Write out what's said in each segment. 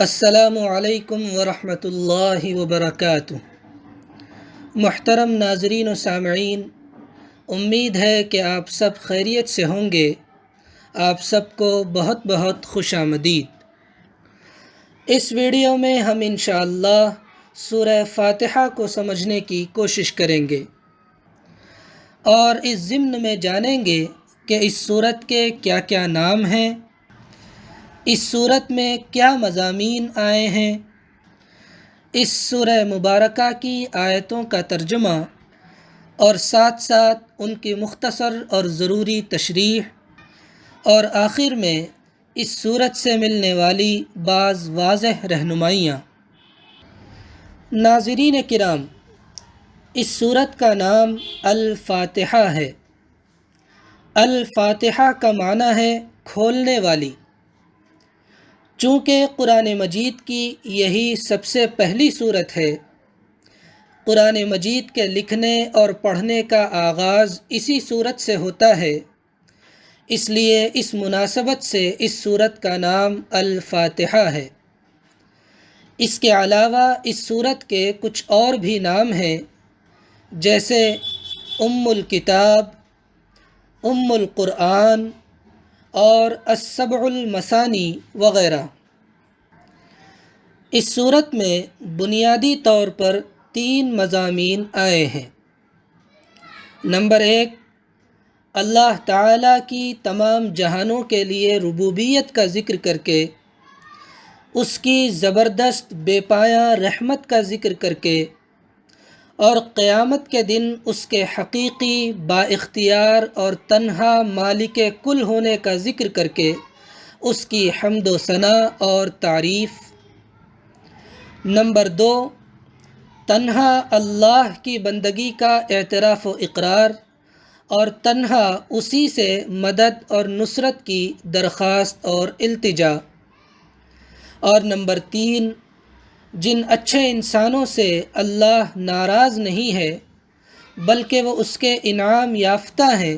السلام علیکم ورحمۃ اللہ وبرکاتہ۔ محترم ناظرین و سامعین، امید ہے کہ آپ سب خیریت سے ہوں گے۔ آپ سب کو بہت بہت خوش آمدید۔ اس ویڈیو میں ہم انشاءاللہ سورہ فاتحہ کو سمجھنے کی کوشش کریں گے اور اس ضمن میں جانیں گے کہ اس سورت کے کیا کیا نام ہیں، اس سورت میں کیا مضامین آئے ہیں، اس سورہ مبارکہ کی آیتوں کا ترجمہ اور ساتھ ساتھ ان کی مختصر اور ضروری تشریح، اور آخر میں اس سورت سے ملنے والی بعض واضح رہنمائیاں۔ ناظرین کرام، اس سورت کا نام الفاتحہ ہے۔ الفاتحہ کا معنی ہے کھولنے والی۔ چونکہ قرآن مجید کی یہی سب سے پہلی سورت ہے، قرآن مجید کے لکھنے اور پڑھنے کا آغاز اسی سورت سے ہوتا ہے، اس لیے اس مناسبت سے اس سورت کا نام الفاتحہ ہے۔ اس کے علاوہ اس سورت کے کچھ اور بھی نام ہیں، جیسے ام الکتاب، ام القرآن اور السبع المثانی وغیرہ۔ اس سورت میں بنیادی طور پر 3 مضامین آئے ہیں۔ نمبر 1، اللہ تعالیٰ کی تمام جہانوں کے لیے ربوبیت کا ذکر کر کے، اس کی زبردست بے پایہ رحمت کا ذکر کر کے، اور قیامت کے دن اس کے حقیقی با اختیار اور تنہا مالک کل ہونے کا ذکر کر کے اس کی حمد و ثنا اور تعریف۔ نمبر 2، تنہا اللہ کی بندگی کا اعتراف و اقرار اور تنہا اسی سے مدد اور نصرت کی درخواست اور التجا۔ اور نمبر 3، جن اچھے انسانوں سے اللہ ناراض نہیں ہے بلکہ وہ اس کے انعام یافتہ ہیں،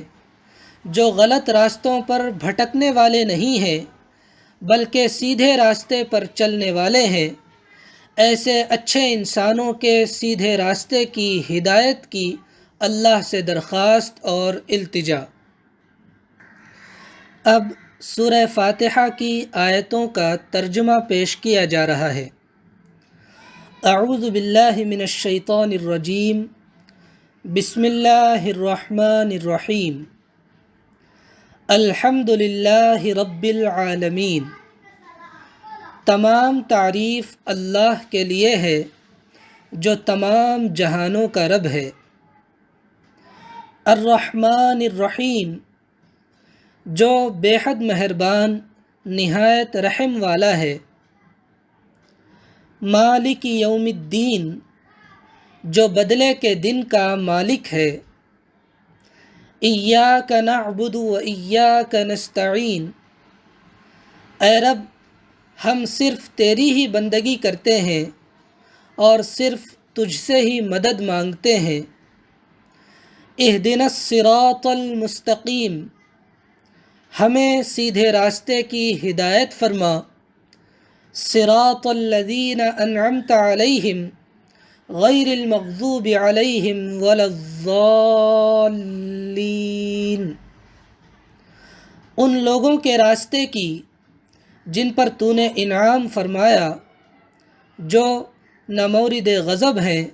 جو غلط راستوں پر بھٹکنے والے نہیں ہیں بلکہ سیدھے راستے پر چلنے والے ہیں، ایسے اچھے انسانوں کے سیدھے راستے کی ہدایت کی اللہ سے درخواست اور التجا۔ اب سورہ فاتحہ کی آیتوں کا ترجمہ پیش کیا جا رہا ہے۔ اعوذ باللہ من الشیطان الرجیم، بسم اللہ الرحمن الرحیم، الحمد للہ رب العالمین۔ تمام تعریف اللہ کے لیے ہے جو تمام جہانوں کا رب ہے۔ الرحمن الرحیم، جو بے حد مہربان نہایت رحم والا ہے۔ مالک یوم الدین، جو بدلے کے دن کا مالک ہے۔ ایاک نعبد و ایاک نستعین، اے رب ہم صرف تیری ہی بندگی کرتے ہیں اور صرف تجھ سے ہی مدد مانگتے ہیں۔ اہدنا الصراط المستقیم، ہمیں سیدھے راستے کی ہدایت فرما۔ صراط الذین انعمت علیہم غیر المغضوب علیہم ولا الضالین، ان لوگوں کے راستے کی جن پر تو نے انعام فرمایا، جو نہ مورد غضب ہیں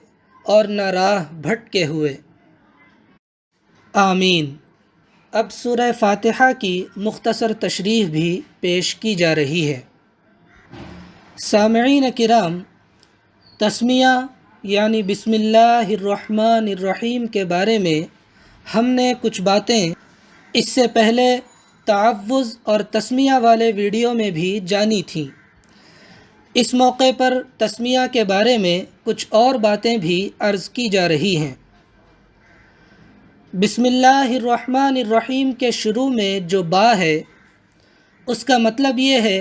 اور نہ راہ بھٹکے ہوئے۔ آمین۔ اب سورہ فاتحہ کی مختصر تشریح بھی پیش کی جا رہی ہے۔ سامعین کرام، تسمیہ یعنی بسم اللہ الرحمن الرحیم کے بارے میں ہم نے کچھ باتیں اس سے پہلے تعوذ اور تسمیہ والے ویڈیو میں بھی جانی تھیں۔ اس موقع پر تسمیہ کے بارے میں کچھ اور باتیں بھی عرض کی جا رہی ہیں۔ بسم اللہ الرحمن الرحیم کے شروع میں جو با ہے، اس کا مطلب یہ ہے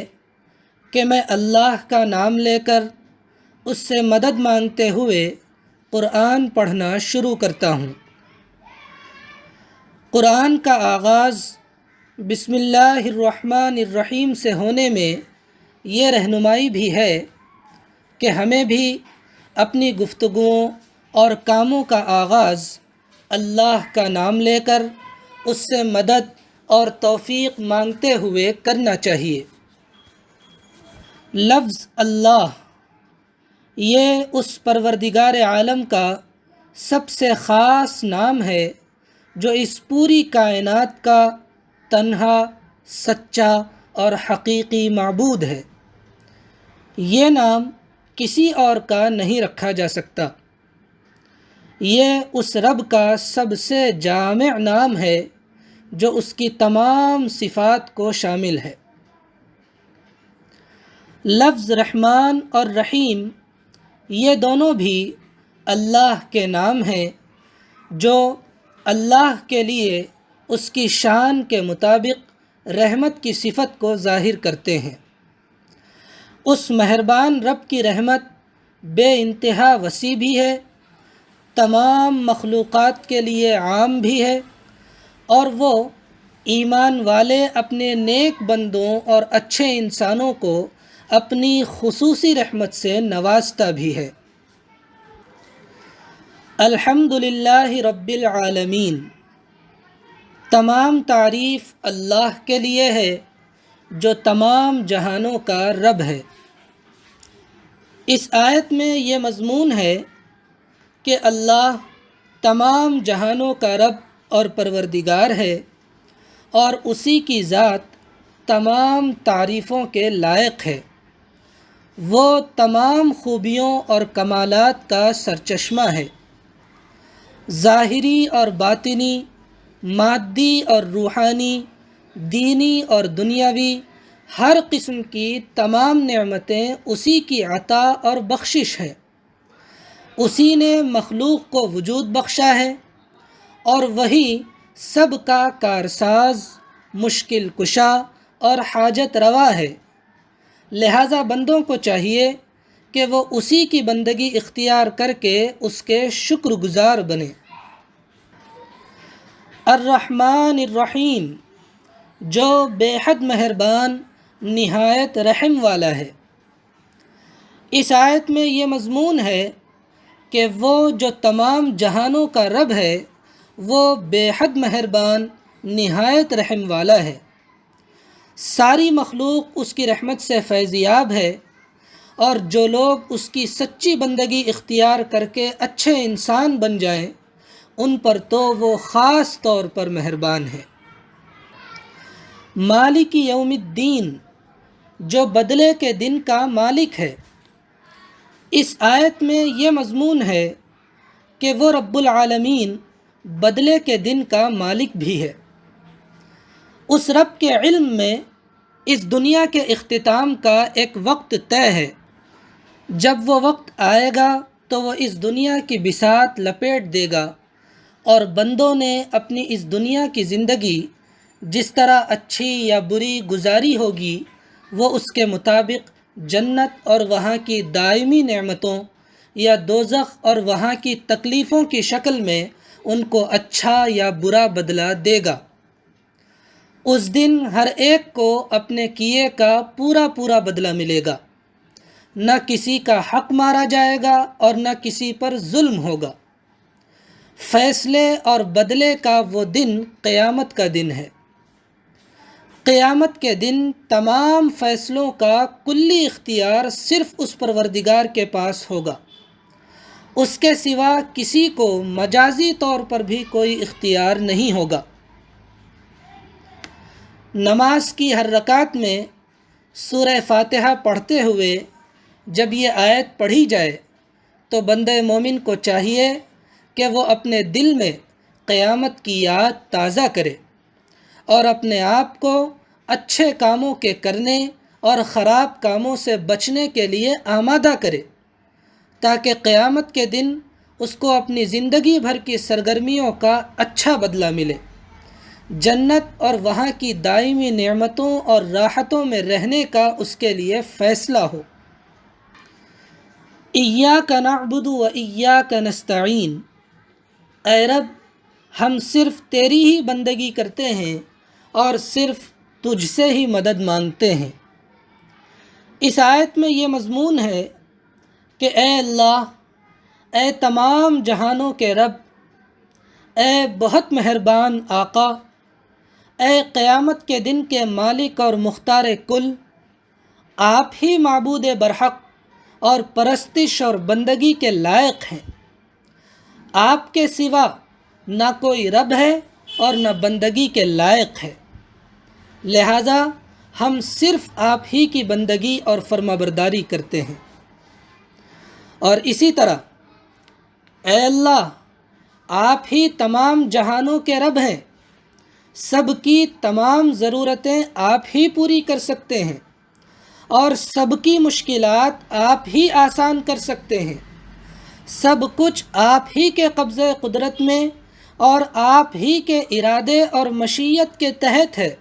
کہ میں اللہ کا نام لے کر اس سے مدد مانگتے ہوئے قرآن پڑھنا شروع کرتا ہوں۔ قرآن کا آغاز بسم اللہ الرحمن الرحیم سے ہونے میں یہ رہنمائی بھی ہے کہ ہمیں بھی اپنی گفتگوؤں اور کاموں کا آغاز اللہ کا نام لے کر اس سے مدد اور توفیق مانگتے ہوئے کرنا چاہیے۔ لفظ اللہ یہ اس پروردگار عالم کا سب سے خاص نام ہے جو اس پوری کائنات کا تنہا، سچا اور حقیقی معبود ہے۔ یہ نام کسی اور کا نہیں رکھا جا سکتا۔ یہ اس رب کا سب سے جامع نام ہے جو اس کی تمام صفات کو شامل ہے۔ لفظ رحمان اور رحیم یہ دونوں بھی اللہ کے نام ہیں جو اللہ کے لیے اس کی شان کے مطابق رحمت کی صفت کو ظاہر کرتے ہیں۔ اس مہربان رب کی رحمت بے انتہا وسیع بھی ہے، تمام مخلوقات کے لیے عام بھی ہے، اور وہ ایمان والے اپنے نیک بندوں اور اچھے انسانوں کو اپنی خصوصی رحمت سے نوازتا بھی ہے۔ الحمدللہ رب العالمین، تمام تعریف اللہ کے لیے ہے جو تمام جہانوں کا رب ہے۔ اس آیت میں یہ مضمون ہے کہ اللہ تمام جہانوں کا رب اور پروردگار ہے اور اسی کی ذات تمام تعریفوں کے لائق ہے۔ وہ تمام خوبیوں اور کمالات کا سرچشمہ ہے۔ ظاہری اور باطنی، مادی اور روحانی، دینی اور دنیاوی، ہر قسم کی تمام نعمتیں اسی کی عطا اور بخشش ہے۔ اسی نے مخلوق کو وجود بخشا ہے اور وہی سب کا کارساز، مشکل کشا اور حاجت روا ہے۔ لہٰذا بندوں کو چاہیے کہ وہ اسی کی بندگی اختیار کر کے اس کے شکر گزار بنیں۔ الرحمن الرحیم، جو بے حد مہربان، نہایت رحم والا ہے۔ اس آیت میں یہ مضمون ہے کہ وہ جو تمام جہانوں کا رب ہے وہ بے حد مہربان، نہایت رحم والا ہے۔ ساری مخلوق اس کی رحمت سے فیض یاب ہے، اور جو لوگ اس کی سچی بندگی اختیار کر کے اچھے انسان بن جائیں ان پر تو وہ خاص طور پر مہربان ہے۔ مالک یوم الدین، جو بدلے کے دن کا مالک ہے۔ اس آیت میں یہ مضمون ہے کہ وہ رب العالمین بدلے کے دن کا مالک بھی ہے۔ اس رب کے علم میں اس دنیا کے اختتام کا ایک وقت طے ہے۔ جب وہ وقت آئے گا تو وہ اس دنیا کی بساط لپیٹ دے گا اور بندوں نے اپنی اس دنیا کی زندگی جس طرح اچھی یا بری گزاری ہوگی وہ اس کے مطابق جنت اور وہاں کی دائمی نعمتوں یا دوزخ اور وہاں کی تکلیفوں کی شکل میں ان کو اچھا یا برا بدلہ دے گا۔ اس دن ہر ایک کو اپنے کیے کا پورا پورا بدلہ ملے گا، نہ کسی کا حق مارا جائے گا اور نہ کسی پر ظلم ہوگا۔ فیصلے اور بدلے کا وہ دن قیامت کا دن ہے۔ قیامت کے دن تمام فیصلوں کا کلی اختیار صرف اس پروردگار کے پاس ہوگا۔ اس کے سوا کسی کو مجازی طور پر بھی کوئی اختیار نہیں ہوگا۔ نماز کی ہر رکعت میں سورہ فاتحہ پڑھتے ہوئے جب یہ آیت پڑھی جائے تو بندہ مومن کو چاہیے کہ وہ اپنے دل میں قیامت کی یاد تازہ کرے اور اپنے آپ کو اچھے کاموں کے کرنے اور خراب کاموں سے بچنے کے لیے آمادہ کرے، تاکہ قیامت کے دن اس کو اپنی زندگی بھر کی سرگرمیوں کا اچھا بدلہ ملے، جنت اور وہاں کی دائمی نعمتوں اور راحتوں میں رہنے کا اس کے لیے فیصلہ ہو۔ ایاک نعبد و ایاک نستعین، اے رب ہم صرف تیری ہی بندگی کرتے ہیں اور صرف تجھ سے ہی مدد مانگتے ہیں۔ اس آیت میں یہ مضمون ہے کہ اے اللہ، اے تمام جہانوں کے رب، اے بہت مہربان آقا، اے قیامت کے دن کے مالک اور مختار کل، آپ ہی معبود برحق اور پرستش اور بندگی کے لائق ہیں۔ آپ کے سوا نہ کوئی رب ہے اور نہ بندگی کے لائق ہے، لہذا ہم صرف آپ ہی کی بندگی اور فرمانبرداری کرتے ہیں۔ اور اسی طرح اے اللہ، آپ ہی تمام جہانوں کے رب ہیں، سب کی تمام ضرورتیں آپ ہی پوری کر سکتے ہیں اور سب کی مشکلات آپ ہی آسان کر سکتے ہیں۔ سب کچھ آپ ہی کے قبضۂ قدرت میں اور آپ ہی کے ارادے اور مشیت کے تحت ہے،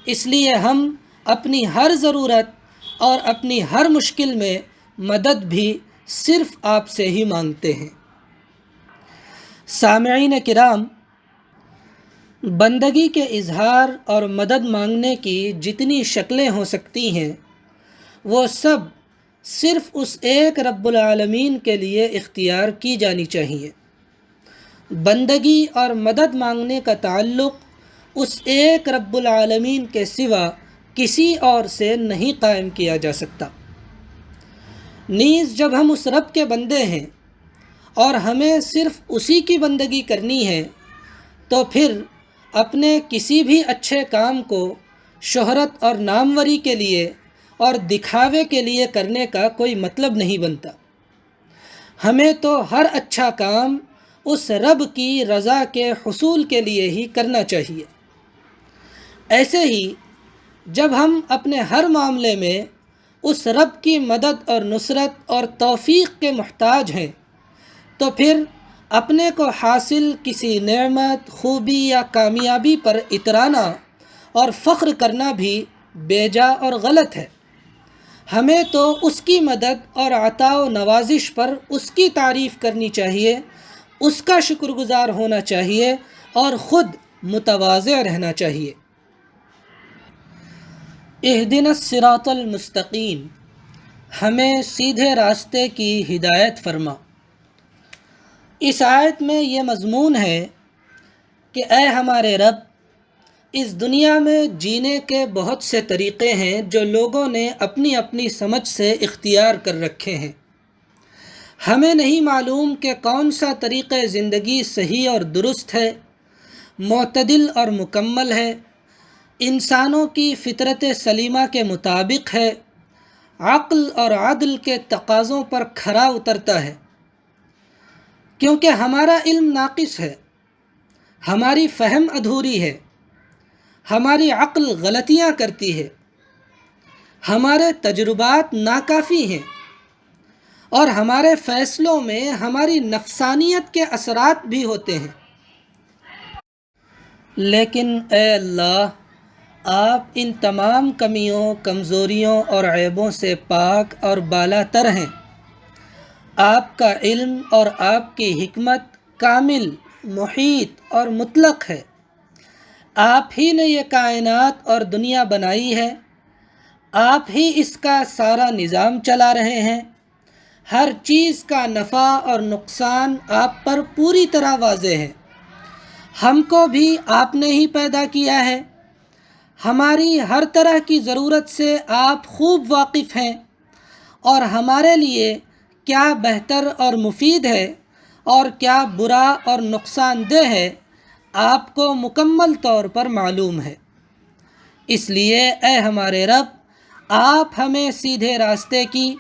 اس لیے ہم اپنی ہر ضرورت اور اپنی ہر مشکل میں مدد بھی صرف آپ سے ہی مانگتے ہیں۔ سامعین کرام، بندگی کے اظہار اور مدد مانگنے کی جتنی شکلیں ہو سکتی ہیں، وہ سب صرف اس ایک رب العالمین کے لیے اختیار کی جانی چاہیے۔ بندگی اور مدد مانگنے کا تعلق اس ایک رب العالمین کے سوا کسی اور سے نہیں قائم کیا جا سکتا۔ نیز جب ہم اس رب کے بندے ہیں اور ہمیں صرف اسی کی بندگی کرنی ہے، تو پھر اپنے کسی بھی اچھے کام کو شہرت اور ناموری کے لیے اور دکھاوے کے لیے کرنے کا کوئی مطلب نہیں بنتا۔ ہمیں تو ہر اچھا کام اس رب کی رضا کے حصول کے لیے ہی کرنا چاہیے۔ ایسے ہی جب ہم اپنے ہر معاملے میں اس رب کی مدد اور نصرت اور توفیق کے محتاج ہیں، تو پھر اپنے کو حاصل کسی نعمت، خوبی یا کامیابی پر اترانا اور فخر کرنا بھی بیجا اور غلط ہے۔ ہمیں تو اس کی مدد اور عطا و نوازش پر اس کی تعریف کرنی چاہیے، اس کا شکر گزار ہونا چاہیے اور خود متواضع رہنا چاہیے۔ اہدنا الصراط المستقیم، ہمیں سیدھے راستے کی ہدایت فرما۔ اس آیت میں یہ مضمون ہے کہ اے ہمارے رب، اس دنیا میں جینے کے بہت سے طریقے ہیں جو لوگوں نے اپنی اپنی سمجھ سے اختیار کر رکھے ہیں۔ ہمیں نہیں معلوم کہ کون سا طریقہ زندگی صحیح اور درست ہے، معتدل اور مکمل ہے، انسانوں کی فطرت سلیمہ کے مطابق ہے، عقل اور عدل کے تقاضوں پر کھرا اترتا ہے، کیونکہ ہمارا علم ناقص ہے، ہماری فہم ادھوری ہے، ہماری عقل غلطیاں کرتی ہے، ہمارے تجربات ناکافی ہیں اور ہمارے فیصلوں میں ہماری نفسانیت کے اثرات بھی ہوتے ہیں۔ لیکن اے اللہ، آپ ان تمام کمیوں، کمزوریوں اور عیبوں سے پاک اور بالا تر ہیں۔ آپ کا علم اور آپ کی حکمت کامل، محیط اور مطلق ہے۔ آپ ہی نے یہ کائنات اور دنیا بنائی ہے، آپ ہی اس کا سارا نظام چلا رہے ہیں۔ ہر چیز کا نفع اور نقصان آپ پر پوری طرح واضح ہے۔ ہم کو بھی آپ نے ہی پیدا کیا ہے، ہماری ہر طرح کی ضرورت سے آپ خوب واقف ہیں، اور ہمارے لیے کیا بہتر اور مفید ہے اور کیا برا اور نقصان دہ ہے، آپ کو مکمل طور پر معلوم ہے۔ اس لیے اے ہمارے رب، آپ ہمیں سیدھے راستے کی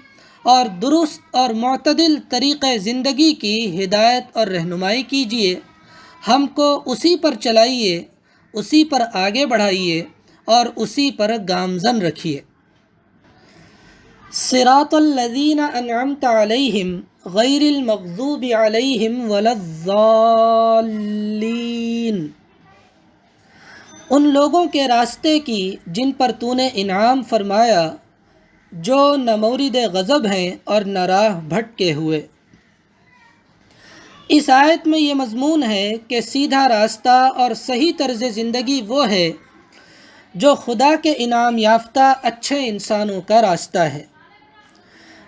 اور درست اور معتدل طریقۂ زندگی کی ہدایت اور رہنمائی کیجیے، ہم کو اسی پر چلائیے، اسی پر آگے بڑھائیے اور اسی پر گامزن رکھیے۔ صراط الذین انعمت علیہم غیر المغضوب علیہم ولا الضالین، ان لوگوں کے راستے کی جن پر تو نے انعام فرمایا، جو نہ مورد غضب ہیں اور نہ راہ بھٹکے ہوئے۔ اس آیت میں یہ مضمون ہے کہ سیدھا راستہ اور صحیح طرز زندگی وہ ہے جو خدا کے انعام یافتہ اچھے انسانوں کا راستہ ہے،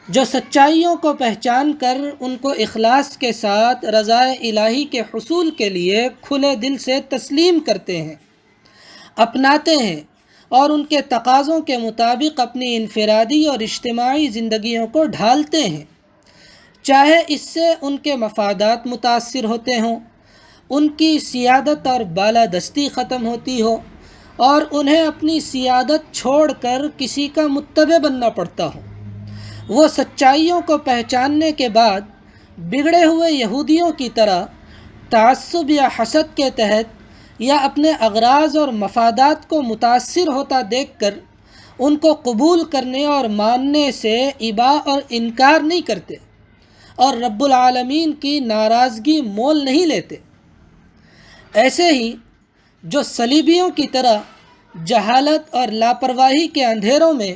جو سچائیوں کو پہچان کر ان کو اخلاص کے ساتھ رضائے الہی کے حصول کے لیے کھلے دل سے تسلیم کرتے ہیں، اپناتے ہیں اور ان کے تقاضوں کے مطابق اپنی انفرادی اور اجتماعی زندگیوں کو ڈھالتے ہیں، چاہے اس سے ان کے مفادات متاثر ہوتے ہوں، ان کی سیادت اور بالادستی ختم ہوتی ہو اور انہیں اپنی سیادت چھوڑ کر کسی کا متبع بننا پڑتا ہو، وہ سچائیوں کو پہچاننے کے بعد بگڑے ہوئے یہودیوں کی طرح تعصب یا حسد کے تحت یا اپنے اغراض اور مفادات کو متاثر ہوتا دیکھ کر ان کو قبول کرنے اور ماننے سے ابا اور انکار نہیں کرتے اور رب العالمین کی ناراضگی مول نہیں لیتے۔ ایسے ہی جو صلیبیوں کی طرح جہالت اور لاپرواہی کے اندھیروں میں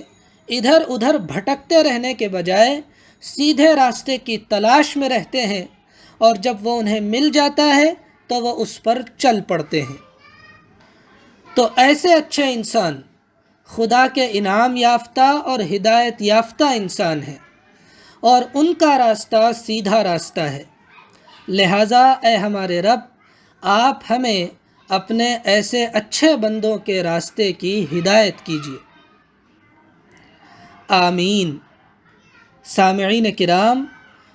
ادھر ادھر بھٹکتے رہنے کے بجائے سیدھے راستے کی تلاش میں رہتے ہیں اور جب وہ انہیں مل جاتا ہے تو وہ اس پر چل پڑتے ہیں، تو ایسے اچھے انسان خدا کے انعام یافتہ اور ہدایت یافتہ انسان ہیں اور ان کا راستہ سیدھا راستہ ہے۔ لہٰذا اے ہمارے رب، آپ ہمیں اپنے ایسے اچھے بندوں کے راستے کی ہدایت کیجیے، آمین۔ سامعین کرام،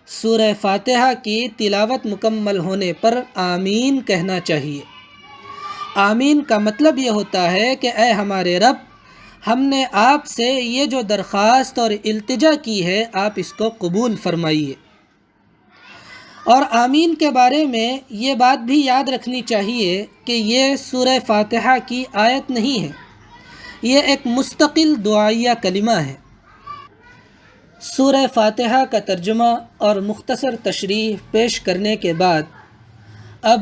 سورہ فاتحہ کی تلاوت مکمل ہونے پر آمین کہنا چاہیے۔ آمین کا مطلب یہ ہوتا ہے کہ اے ہمارے رب، ہم نے آپ سے یہ جو درخواست اور التجا کی ہے آپ اس کو قبول فرمائیے۔ اور آمین کے بارے میں یہ بات بھی یاد رکھنی چاہیے کہ یہ سورہ فاتحہ کی آیت نہیں ہے، یہ ایک مستقل دعائیہ کلمہ ہے۔ سورہ فاتحہ کا ترجمہ اور مختصر تشریح پیش کرنے کے بعد اب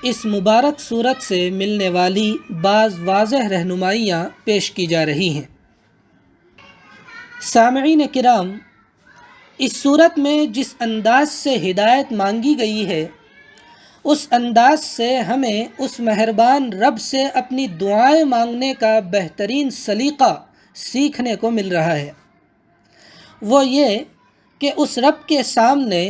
اس مبارک سورت سے ملنے والی بعض واضح رہنمائیاں پیش کی جا رہی ہیں۔ سامعین کرام، اس سورت میں جس انداز سے ہدایت مانگی گئی ہے اس انداز سے ہمیں اس مہربان رب سے اپنی دعائیں مانگنے کا بہترین سلیقہ سیکھنے کو مل رہا ہے۔ وہ یہ کہ اس رب کے سامنے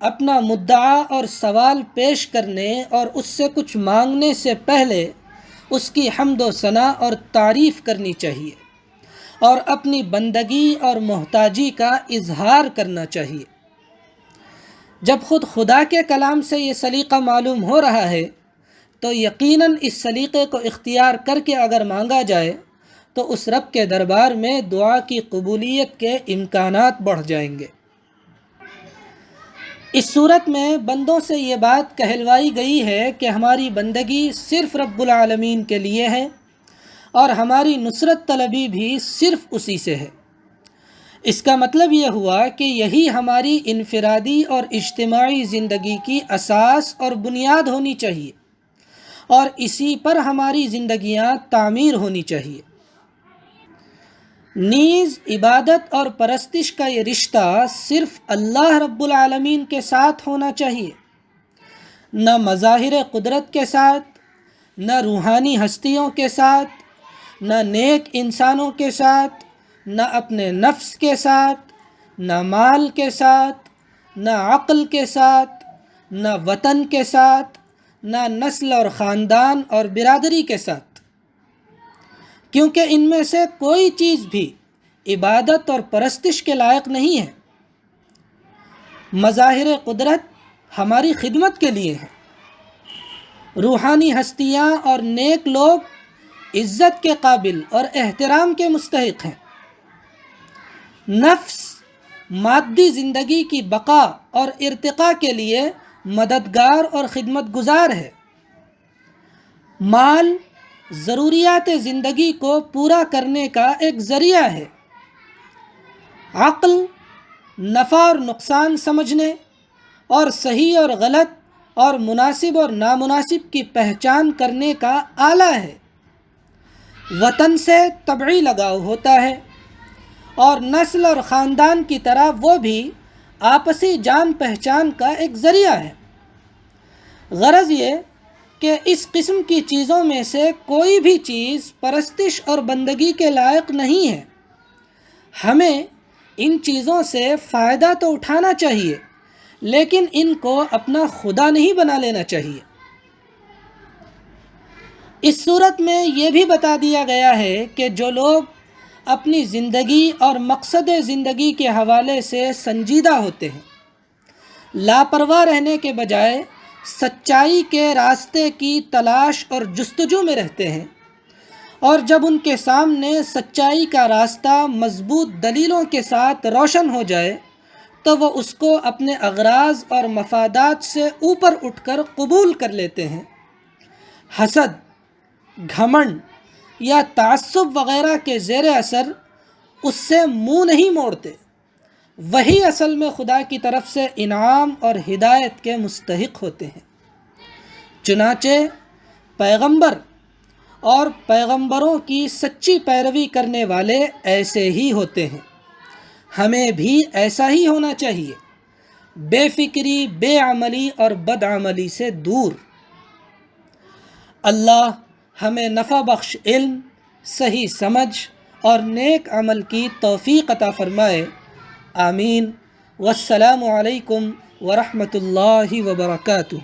اپنا مدعا اور سوال پیش کرنے اور اس سے کچھ مانگنے سے پہلے اس کی حمد و ثنا اور تعریف کرنی چاہیے اور اپنی بندگی اور محتاجی کا اظہار کرنا چاہیے۔ جب خود خدا کے کلام سے یہ سلیقہ معلوم ہو رہا ہے تو یقیناً اس سلیقے کو اختیار کر کے اگر مانگا جائے تو اس رب کے دربار میں دعا کی قبولیت کے امکانات بڑھ جائیں گے۔ اس صورت میں بندوں سے یہ بات کہلوائی گئی ہے کہ ہماری بندگی صرف رب العالمین کے لیے ہے اور ہماری نصرت طلبی بھی صرف اسی سے ہے۔ اس کا مطلب یہ ہوا کہ یہی ہماری انفرادی اور اجتماعی زندگی کی اساس اور بنیاد ہونی چاہیے اور اسی پر ہماری زندگیاں تعمیر ہونی چاہیے۔ نیز عبادت اور پرستش کا یہ رشتہ صرف اللہ رب العالمین کے ساتھ ہونا چاہیے، نہ مظاہر قدرت کے ساتھ، نہ روحانی ہستیوں کے ساتھ، نہ نیک انسانوں کے ساتھ، نہ اپنے نفس کے ساتھ، نہ مال کے ساتھ، نہ عقل کے ساتھ، نہ وطن کے ساتھ، نہ نسل اور خاندان اور برادری کے ساتھ، کیونکہ ان میں سے کوئی چیز بھی عبادت اور پرستش کے لائق نہیں ہے۔ مظاہر قدرت ہماری خدمت کے لیے ہیں، روحانی ہستیاں اور نیک لوگ عزت کے قابل اور احترام کے مستحق ہیں، نفس مادی زندگی کی بقا اور ارتقاء کے لیے مددگار اور خدمت گزار ہے، مال ضروریات زندگی کو پورا کرنے کا ایک ذریعہ ہے، عقل نفع اور نقصان سمجھنے اور صحیح اور غلط اور مناسب اور نامناسب کی پہچان کرنے کا آلہ ہے، وطن سے طبعی لگاؤ ہوتا ہے اور نسل اور خاندان کی طرح وہ بھی آپسی جان پہچان کا ایک ذریعہ ہے۔ غرض یہ کہ اس قسم کی چیزوں میں سے کوئی بھی چیز پرستش اور بندگی کے لائق نہیں ہے۔ ہمیں ان چیزوں سے فائدہ تو اٹھانا چاہیے، لیکن ان کو اپنا خدا نہیں بنا لینا چاہیے۔ اس صورت میں یہ بھی بتا دیا گیا ہے کہ جو لوگ اپنی زندگی اور مقصد زندگی کے حوالے سے سنجیدہ ہوتے ہیں، لاپرواہ رہنے کے بجائے سچائی کے راستے کی تلاش اور جستجو میں رہتے ہیں، اور جب ان کے سامنے سچائی کا راستہ مضبوط دلیلوں کے ساتھ روشن ہو جائے تو وہ اس کو اپنے اغراض اور مفادات سے اوپر اٹھ کر قبول کر لیتے ہیں۔ حسد، گھمنڈ یا تعصب وغیرہ کے زیر اثر اس سے منہ نہیں موڑتے۔ وہی اصل میں خدا کی طرف سے انعام اور ہدایت کے مستحق ہوتے ہیں۔ چنانچہ پیغمبر اور پیغمبروں کی سچی پیروی کرنے والے ایسے ہی ہوتے ہیں۔ ہمیں بھی ایسا ہی ہونا چاہیے، بے فکری، بے عملی اور بد عملی سے دور۔ اللہ ہمیں نفع بخش علم، صحیح سمجھ اور نیک عمل کی توفیق عطا فرمائے، آمین۔ والسلام علیکم ورحمۃ اللہ وبرکاتہ۔